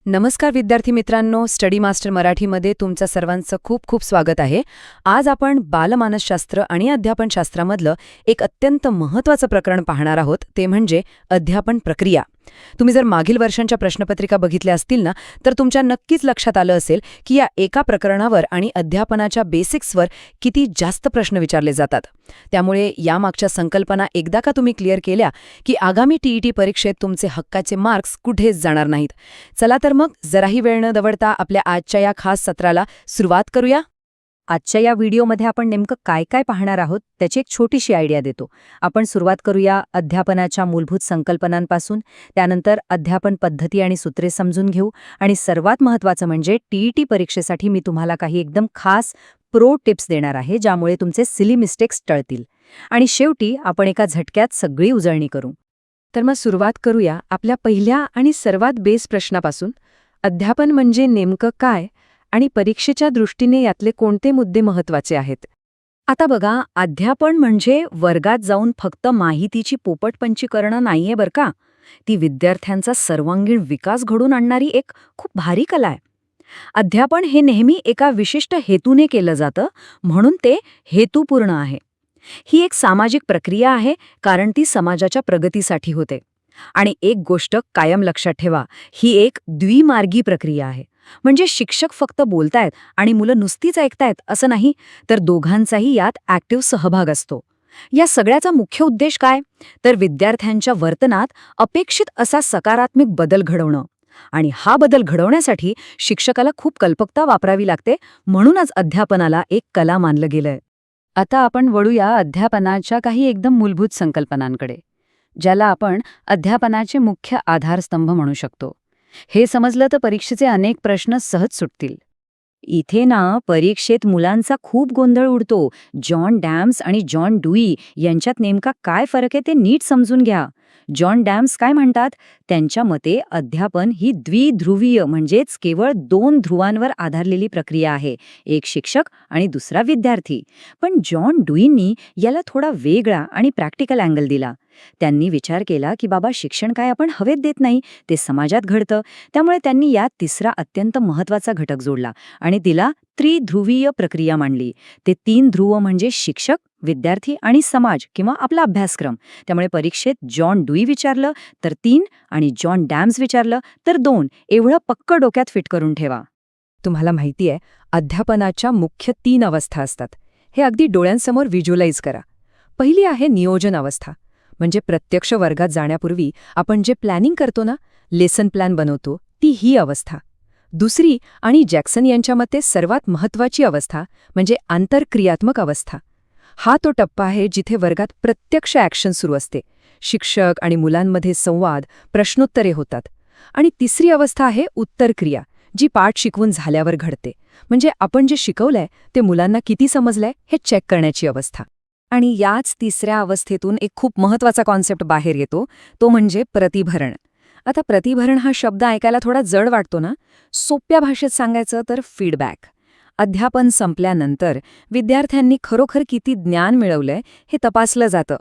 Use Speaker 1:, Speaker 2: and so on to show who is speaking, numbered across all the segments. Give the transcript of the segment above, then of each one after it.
Speaker 1: नमस्कार विद्यार्थी मित्रांनो, स्टडी मास्टर मराठीमध्ये तुमचं सर्वांचं खूप खूप स्वागत आहे. आज आपण बालमानसशास्त्र आणि अध्यापनशास्त्रामधलं एक अत्यंत महत्त्वाचं प्रकरण पाहणार आहोत, ते म्हणजे अध्यापन प्रक्रिया. तुम्ही जर मागील वर्षांच्या प्रश्नपत्रिका बघितल्या असतील ना, तर तुमच्या नक्कीच लक्षात आलं असेल की या एका प्रकरणावर आणि अध्यापनाच्या बेसिक्सवर किती जास्त प्रश्न विचारले जातात. त्यामुळे यामागच्या संकल्पना एकदा का तुम्ही क्लिअर केल्या की आगामी टीईटी परीक्षेत तुमचे हक्काचे मार्क्स कुठेच जाणार नाहीत. चला तर मग जराही वेळ न दवडता आपल्या आजच्या या खास सत्राला सुरुवात करूया. आजच्या या व्हिडिओमध्ये आपण नेमकं काय काय पाहणार आहोत त्याची एक छोटीशी आयडिया देतो. आपण सुरुवात करूया अध्यापनाच्या मूलभूत संकल्पनांपासून, त्यानंतर अध्यापन पद्धती आणि सूत्रे समजून घेऊ, आणि सर्वात महत्त्वाचं म्हणजे टीईटी परीक्षेसाठी मी तुम्हाला काही एकदम खास प्रो टिप्स देणार आहे, ज्यामुळे तुमचे सिली मिस्टेक्स टळतील. आणि शेवटी आपण एका झटक्यात सगळी उजळणी करू. तर मग सुरुवात करूया आपल्या पहिल्या आणि सर्वात बेस प्रश्नापासून. अध्यापन म्हणजे नेमकं काय आणि परीक्षेच्या दृष्टीने यातले कोणते मुद्दे महत्त्वाचे आहेत? आता बघा, अध्यापन म्हणजे वर्गात जाऊन फक्त माहितीची पोपटपंची करणं नाहीये बरं का. ती विद्यार्थ्यांचा सर्वांगीण विकास घडवून आणणारी एक खूप भारी कला आहे. अध्यापन हे नेहमी एका विशिष्ट हेतूने केलं जातं, म्हणून ते हेतुपूर्ण आहे. ही एक सामाजिक प्रक्रिया आहे, कारण ती समाजाच्या प्रगतीसाठी होते. आणि एक गोष्ट कायम लक्षात ठेवा, ही एक द्विमार्गी प्रक्रिया आहे. म्हणजे शिक्षक फक्त बोलतायत आणि मुलं नुसतीच ऐकतायत असं नाही, तर दोघांचाही यात ॲक्टिव्ह सहभाग असतो. या सगळ्याचा मुख्य उद्देश काय? तर विद्यार्थ्यांच्या वर्तनात अपेक्षित असा सकारात्मक बदल घडवणं. आणि हा बदल घडवण्यासाठी शिक्षकाला खूप कल्पकता वापरावी लागते, म्हणूनच अध्यापनाला एक कला मानलं गेलंय. आता आपण वळूया अध्यापनाच्या काही एकदम मूलभूत संकल्पनांकडे, ज्याला आपण अध्यापनाचे मुख्य आधारस्तंभ म्हणू शकतो. हे समजलं तर परीक्षेचे अनेक प्रश्न सहज सुटतील. इथे ना परीक्षेत मुलांचा खूप गोंधळ उडतो. जॉन डॅम्स आणि जॉन डुई यांच्यात नेमका काय फरक आहे ते नीट समजून घ्या. जॉन डॅम्स काय म्हणतात? त्यांच्या मते अध्यापन ही द्विध्रुवीय म्हणजेच केवळ दोन ध्रुवांवर आधारलेली प्रक्रिया आहे, एक शिक्षक आणि दुसरा विद्यार्थी. पण जॉन डुईंनी याला थोडा वेगळा आणि प्रॅक्टिकल अँगल दिला. त्यांनी विचार केला की बाबा, शिक्षण काय आपण हवेत देत नाही, ते समाजात घडतं. त्यामुळे त्यांनी यात तिसरा अत्यंत महत्त्वाचा घटक जोडला आणि तिला त्रिध्रुवीय प्रक्रिया मांडली. ते तीन ध्रुव म्हणजे शिक्षक, विद्यार्थी आणि समाज किंवा आपला अभ्यासक्रम. त्यामुळे परीक्षेत जॉन डुई विचारलं तर 3 आणि जॉन डॅम्स विचारलं तर 2, एवढं पक्क डोक्यात फिट करून ठेवा. तुम्हाला माहिती आहे, अध्यापनाच्या मुख्य 3 अवस्था असतात. हे अगदी डोळ्यांसमोर व्हिज्युअलाइज करा. पहिली आहे नियोजन अवस्था, म्हणजे प्रत्यक्ष वर्गात जाण्यापूर्वी आपण जे प्लॅनिंग करतो ना, लेसन प्लॅन बनवतो, ती ही अवस्था. दुसरी आणि जॅक्सन यांच्या मते सर्वात महत्त्वाची अवस्था म्हणजे आंतरक्रियात्मक अवस्था. हा तो टप्पा आहे जिथे वर्गात प्रत्यक्ष ॲक्शन सुरू असते. शिक्षक आणि मुलांमध्ये संवाद, प्रश्नोत्तरे होतात. आणि तिसरी अवस्था आहे उत्तरक्रिया, जी पाठ शिकवून झाल्यावर घडते. म्हणजे आपण जे शिकवलंय ते मुलांना किती समजलंय हे चेक करण्याची अवस्था. आणि याच तिसऱ्या अवस्थेतून एक खूप महत्त्वाचा कॉन्सेप्ट बाहेर येतो, तो म्हणजे प्रतिभरण. आता प्रतिभरण हा शब्द ऐकायला थोडा जड वाटतो ना? सोप्या भाषेत सांगायचं तर फीडबॅक. अध्यापन संपल्यानंतर विद्यार्थ्यांनी खरोखर किती ज्ञान मिळवलंय हे तपासलं जातं.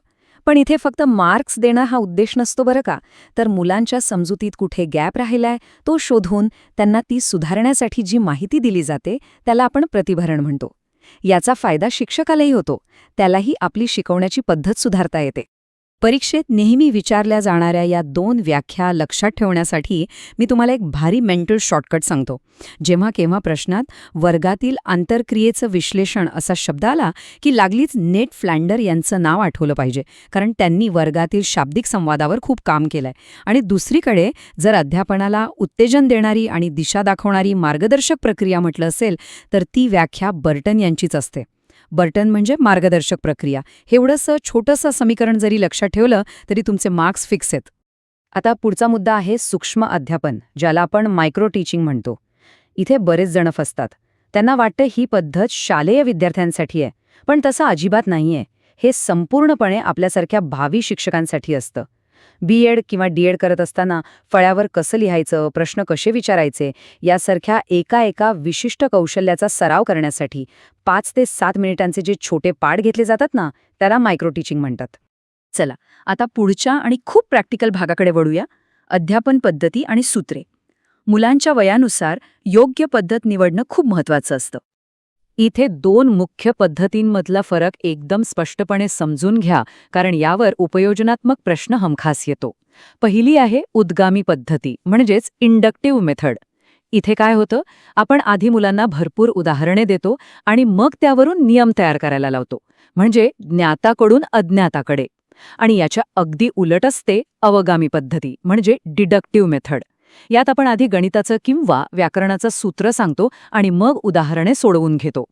Speaker 1: पण इथे फक्त मार्क्स देणं हा उद्देश नसतो बरं का, तर मुलांच्या समजुतीत कुठे गॅप राहिलाय तो शोधून त्यांना ती सुधारण्यासाठी जी माहिती दिली जाते त्याला आपण प्रतिभरण म्हणतो. याचा फायदा शिक्षकालाही होतो, त्यालाही आपली शिकवण्याची पद्धत सुधारता येते. परीक्षेत नेहमी विचारल्या जाणाऱ्या या 2 व्याख्या लक्षात ठेवण्यासाठी मी तुम्हाला एक भारी मेंटल शॉर्टकट सांगतो. जेव्हा केव्हा प्रश्नात वर्गातील आंतरक्रियेचं विश्लेषण असा शब्द आला की लागलीच नेट फ्लँडर यांचं नाव आठवलं पाहिजे, कारण त्यांनी वर्गातील शाब्दिक संवादावर खूप काम केलंय. आणि दुसरीकडे जर अध्यापनाला उत्तेजन देणारी आणि दिशा दाखवणारी मार्गदर्शक प्रक्रिया म्हटलं असेल तर ती व्याख्या बर्टन यांचीच असते. बर्टन म्हणजे मार्गदर्शक प्रक्रिया. एवढंसं छोटंसं समीकरण जरी लक्षात ठेवलं तरी तुमचे मार्क्स फिक्स आहेत. आता पुढचा मुद्दा आहे सूक्ष्म अध्यापन, ज्याला आपण मायक्रो टीचिंग म्हणतो. इथे बरेच जण फसतात. त्यांना वाटतं ही पद्धत शालेय विद्यार्थ्यांसाठी आहे, पण तसं अजिबात नाहीये. हे संपूर्णपणे आपल्यासारख्या भावी शिक्षकांसाठी असतं. बीएड किंवा डीएड करत असताना फळ्यावर कसं लिहायचं, प्रश्न कसे विचारायचे यासारख्या एका विशिष्ट कौशल्याचा सराव करण्यासाठी 5 ते 7 मिनिटांचे जे छोटे पाठ घेतले जातात ना, त्याला मायक्रो टीचिंग म्हणतात. चला आता पुढच्या आणि खूप प्रॅक्टिकल भागाकडे वळूया, अध्यापन पद्धती आणि सूत्रे.
Speaker 2: मुलांच्या वयानुसार योग्य पद्धत निवडणं खूप महत्वाचं असतं.
Speaker 1: इथे 2 मुख्य पद्धतींमधला फरक एकदम स्पष्टपणे समजून घ्या, कारण यावर उपयोजनात्मक प्रश्न हमखास येतो. पहिली आहे उद्गामी पद्धती, म्हणजेच इंडक्टिव्ह मेथड. इथे काय होतं, आपण आधी मुलांना भरपूर उदाहरणे देतो आणि मग त्यावरून नियम तयार करायला लावतो, म्हणजे ज्ञाताकडून अज्ञाताकडे. आणि याच्या अगदी उलट असते अवगामी पद्धती, म्हणजे डिडक्टिव्ह मेथड. यात आपण आधी गणिताचं किंवा व्याकरणाचं सूत्र सांगतो आणि मग उदाहरणे सोडवून घेतो.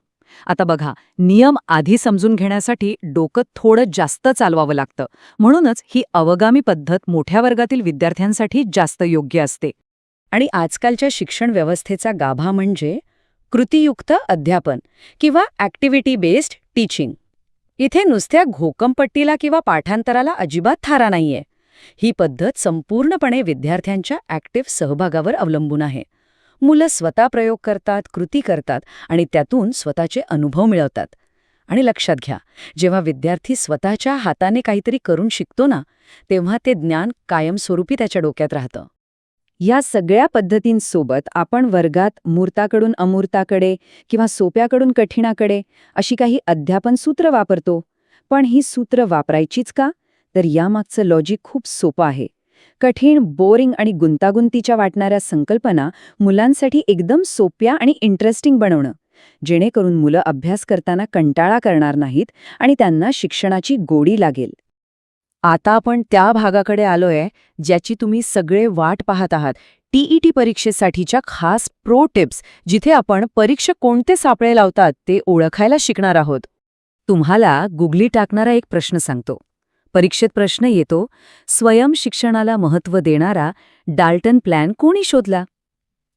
Speaker 1: आता बघा, नियम आधी समजून घेण्यासाठी डोकं थोडं जास्त चालवावं लागतं. म्हणूनच ही अवगामी पद्धत मोठ्या वर्गातील विद्यार्थ्यांसाठी जास्त योग्य असते. आणि आजकालच्या शिक्षण व्यवस्थेचा गाभा म्हणजे कृतीयुक्त अध्यापन किंवा ॲक्टिव्हिटी बेस्ड टीचिंग. इथे नुसत्या घोकंपट्टीला किंवा पाठांतराला अजिबात थारा नाहीये. ही पद्धत संपूर्णपणे विद्यार्थ्यांच्या ॲक्टिव्ह सहभागावर अवलंबून आहे. मुलं स्वतः प्रयोग करतात, कृती करतात आणि त्यातून स्वतःचे अनुभव मिळवतात. आणि लक्षात घ्या, जेव्हा विद्यार्थी स्वतःच्या हाताने काहीतरी करून शिकतो ना, तेव्हा ते ज्ञान कायमस्वरूपी त्याच्या डोक्यात राहतं. या सगळ्या पद्धतींसोबत आपण वर्गात मूर्ताकडून अमूर्ताकडे किंवा सोप्याकडून कठीणाकडे अशी काही अध्यापन सूत्र वापरतो. पण ही सूत्र वापरायचीच का? तर यामागचं लॉजिक खूप सोपं आहे. कठीण, बोरिंग आणि गुंतागुंतीच्या वाटणाऱ्या संकल्पना मुलांसाठी एकदम सोप्या आणि इंटरेस्टिंग बनवणं, जेणेकरून मुलं अभ्यास करताना कंटाळा करणार नाहीत आणि त्यांना शिक्षणाची गोडी लागेल. आता आपण त्या भागाकडे आलोय ज्याची तुम्ही सगळे वाट पाहत आहात, टीईटी परीक्षेसाठीच्या खास प्रो टिप्स, जिथे आपण परीक्षक कोणते सापळे लावतात ते ओळखायला शिकणार आहोत. तुम्हाला गुगली टाकणारा एक प्रश्न सांगतो. परीक्षेत प्रश्न येतो, स्वयं शिक्षणाला महत्त्व देणारा डाल्टन प्लॅन कोणी शोधला?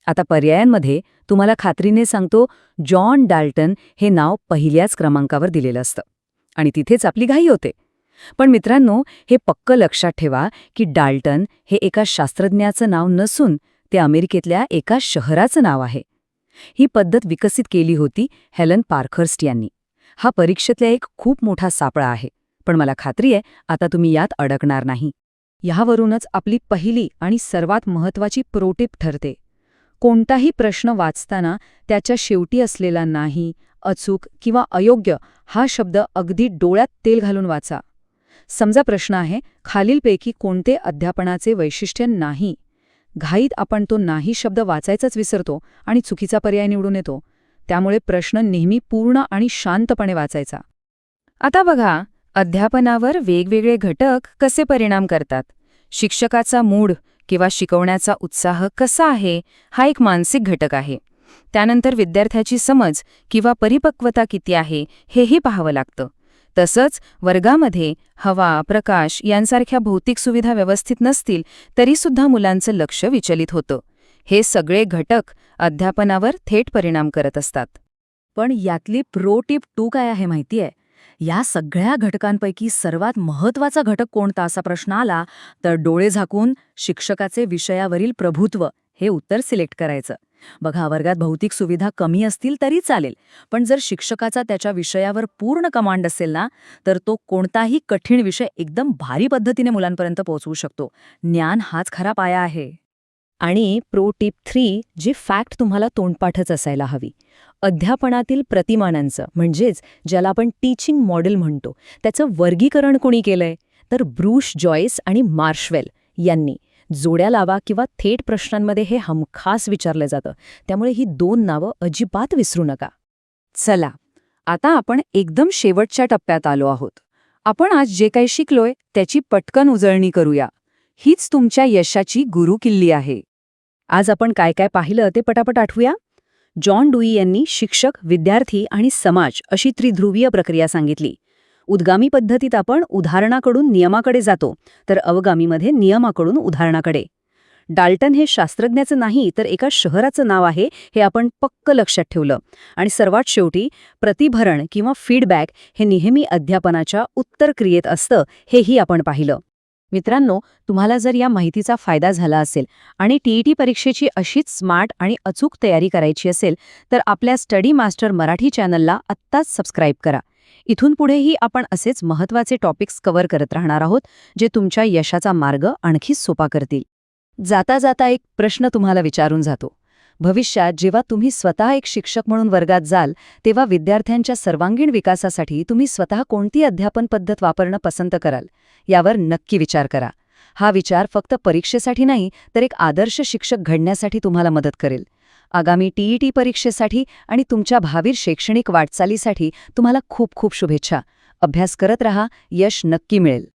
Speaker 1: आता पर्यायांमध्ये तुम्हाला खात्रीने सांगतो, जॉन डाल्टन हे नाव पहिल्याच क्रमांकावर दिलेलं असतं. आणि तिथेच आपली घाई होते. पण मित्रांनो, हे पक्क लक्षात ठेवा की डाल्टन हे एका शास्त्रज्ञाचं नाव नसून ते अमेरिकेतल्या एका शहराचं नाव आहे. ही पद्धत विकसित केली होती हेलन पार्खर्स्ट यांनी. हा परीक्षेतला एक खूप मोठा सापळा आहे, पण मला खात्री आहे आता तुम्ही यात अडकणार नाही. ह्यावरूनच आपली पहिली आणि सर्वात महत्त्वाची प्रोटिप ठरते. कोणताही प्रश्न वाचताना त्याच्या शेवटी असलेला नाही, अचूक किंवा अयोग्य हा शब्द अगदी डोळ्यात तेल घालून वाचा. समजा प्रश्न आहे, खालीलपैकी कोणते अध्यापनाचे वैशिष्ट्य नाही? घाईत आपण तो नाही शब्द वाचायचाच विसरतो आणि चुकीचा पर्याय निवडून येतो. त्यामुळे प्रश्न नेहमी पूर्ण आणि शांतपणे वाचायचा. आता बघा, अध्यापनावर वेगवेगळे घटक कसे परिणाम करतात. शिक्षकाचा मूड किंवा शिकवण्याचा उत्साह कसा आहे हा एक मानसिक घटक आहे. त्यानंतर विद्यार्थ्याची समज किंवा परिपक्वता किती आहे हेही पाहावं लागतं. तसंच वर्गामध्ये हवा, प्रकाश यांसारख्या भौतिक सुविधा व्यवस्थित नसतील तरीसुद्धा मुलांचं लक्ष विचलित होतं. हे सगळे घटक अध्यापनावर थेट परिणाम करत असतात. पण यातली प्रो टिप 2 काय आहे माहितीये? या सगळ्या घटकांपैकी सर्वात महत्त्वाचा घटक कोणता असा प्रश्न आला तर डोळे झाकून शिक्षकाचे विषयावरील प्रभुत्व हे उत्तर सिलेक्ट करायचं. बघा, वर्गात भौतिक सुविधा कमी असतील तरी चालेल, पण जर शिक्षकाचा त्याच्या विषयावर पूर्ण कमांड असेल ना, तर तो कोणताही कठीण विषय एकदम भारी पद्धतीने मुलांपर्यंत पोहोचवू शकतो. ज्ञान हाच खरा पाया आहे. आणि प्रो टिप 3, जी फॅक्ट तुम्हाला तोंडपाठच असायला हवी. अध्यापनातील प्रतिमानांचं, म्हणजेच ज्याला आपण टीचिंग मॉडेल म्हणतो, त्याचं वर्गीकरण कोणी केलंय? तर ब्रूश जॉयस आणि मार्शवेल यांनी. जोड्या लावा किंवा थेट प्रश्नांमध्ये हे हमखास विचारलं जातं. त्यामुळे ही 2 नावं अजिबात विसरू नका. चला, आता आपण एकदम शेवटच्या टप्प्यात आलो आहोत. आपण आज जे काही शिकलोय त्याची पटकन उजळणी करूया. हीच तुमच्या यशाची गुरुकिल्ली आहे. आज आपण काय काय पाहिलं ते पटापट आठवूया. जॉन डुई यांनी शिक्षक, विद्यार्थी आणि समाज अशी त्रिध्रुवीय प्रक्रिया सांगितली. उद्गामी पद्धतीत आपण उदाहरणाकडून नियमाकडे जातो, तर अवगामीमध्ये नियमाकडून उदाहरणाकडे. डाल्टन हे शास्त्रज्ञाचं नाही तर एका शहराचं नाव आहे, हे आपण पक्क लक्षात ठेवलं. आणि सर्वात शेवटी प्रतिभरण किंवा फीडबॅक हे नेहमी अध्यापनाच्या उत्तरक्रियेत असतं, हेही आपण पाहिलं. मित्रांनो, तुम्हाला जर या माहितीचा फायदा झाला असेल आणि टीईटी परीक्षेची अशीच स्मार्ट आणि अचूक तयारी करायची असेल तर आपल्या स्टडी मास्टर मराठी चॅनलला आत्ताच सबस्क्राईब करा. इथून पुढेही आपण असेच महत्त्वाचे टॉपिक्स कव्हर करत राहणार आहोत, जे तुमच्या यशाचा मार्ग आणखी सोपा करतील. जाता जाता एक प्रश्न तुम्हाला विचारून जातो. भविष्यात जेव्हा तुम्ही स्वतः एक शिक्षक म्हणून वर्गात जाल, तेव्हा विद्यार्थ्यांच्या सर्वांगीण विकासासाठी तुम्ही स्वतः कोणती अध्यापन पद्धत वापरणं पसंत कराल, यावर नक्की विचार करा. हा विचार फक्त परीक्षेसाठी नाही, तर एक आदर्श शिक्षक घडण्यासाठी तुम्हाला मदत करेल. आगामी TET परीक्षेसाठी आणि तुमच्या भावी शैक्षणिक वाटचालीसाठी तुम्हाला खूप खूप शुभेच्छा. अभ्यास करत रहा, यश नक्की मिळेल.